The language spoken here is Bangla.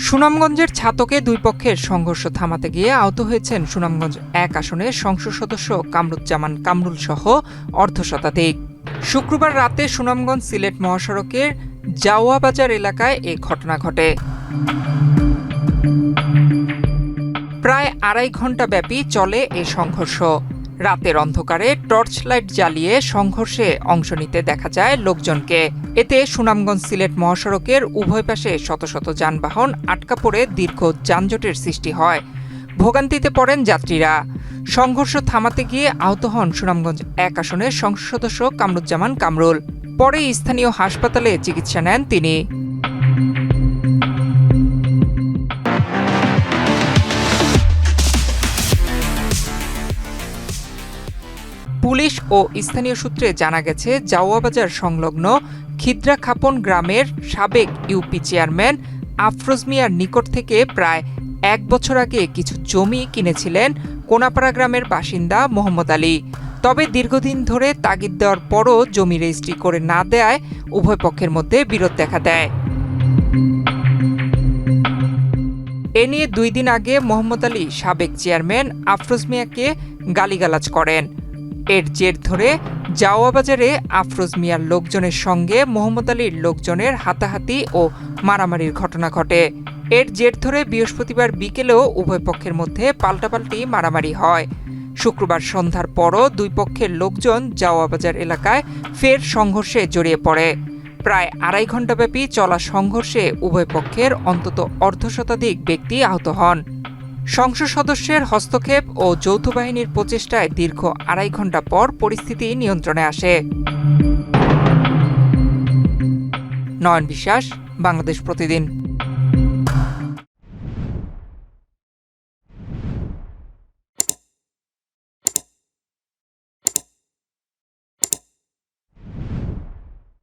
সুনামগঞ্জের ছাতকে দুই পক্ষের সংঘর্ষ থামাতে গিয়ে আহত হয়েছেন সুনামগঞ্জ ১ আসনের সংসদ সদস্য কামরুজ্জামান কামরুল সহ অর্ধশতাধিক। শুক্রবার রাতে সুনামগঞ্জ সিলেট মহাসড়কের জাওয়া বাজার এলাকায় এ ঘটনা ঘটে। প্রায় ২.৫ ঘণ্টা ব্যাপী চলে এ সংঘর্ষ। রাতের অন্ধকারে টর্চ লাইট জ্বালিয়ে সংঘর্ষে অংশ নিতে দেখা যায় লোকজনকে। এতে সুনামগঞ্জ সিলেট মহাসড়কের উভয় পাশে শত শত যানবাহন আটকা পড়ে দীর্ঘ যানজটের সৃষ্টি হয়। ভোগান্তিতে পড়েন যাত্রীরা। সংঘর্ষ থামাতে গিয়ে আহত হন সুনামগঞ্জ ১ আসনের সংসদ সদস্য কামরুজ্জামান কামরুল। পরে স্থানীয় হাসপাতালে চিকিৎসা নেন তিনি। পুলিশ ও স্থানীয় সূত্রে জানা গেছে, জাওয়া বাজার সংলগ্ন খিদ্রাখাপন গ্রামের সাবেক ইউপি চেয়ারম্যান আফরোজ মিয়ার নিকট থেকে প্রায় ১ বছর আগে কিছু জমি কিনেছিলেন কোনাপাড়া গ্রামের বাসিন্দা মোহাম্মদ আলী। তবে দীর্ঘদিন ধরে তাগিদ দেওয়ার পরও জমি রেজিস্ট্রি করে না দেয়ায় উভয় পক্ষের মধ্যে বিরোধ দেখা দেয়। এ নিয়ে ২ দিন আগে মোহাম্মদ আলী সাবেক চেয়ারম্যান আফরোজ মিয়াকে গালিগালাজ করেন। এর জের ধরে জাওয়া বাজারে আফরোজ মিয়ার লোকজনের সঙ্গে মোহাম্মদ আলীর লোকজনের হাতাহাতি ও মারামারির ঘটনা ঘটে। এর জের ধরে বৃহস্পতিবার বিকেলেও উভয় পক্ষের মধ্যে পাল্টাপাল্টি মারামারি হয়। শুক্রবার সন্ধ্যার পরও দুই পক্ষের লোকজন জাওয়া বাজার এলাকায় ফের সংঘর্ষে জড়িয়ে পড়ে। প্রায় ২.৫ ঘণ্টাব্যাপী চলা সংঘর্ষে উভয় পক্ষের অন্তত অর্ধশতাধিক ব্যক্তি আহত হন। সংসদ সদস্যের হস্তক্ষেপ ও যৌথ বাহিনীর প্রচেষ্টায় দীর্ঘ ২.৫ ঘণ্টা পর পরিস্থিতি নিয়ন্ত্রণে আসে। নয়ন বিশ্বাস, বাংলাদেশ প্রতিদিন।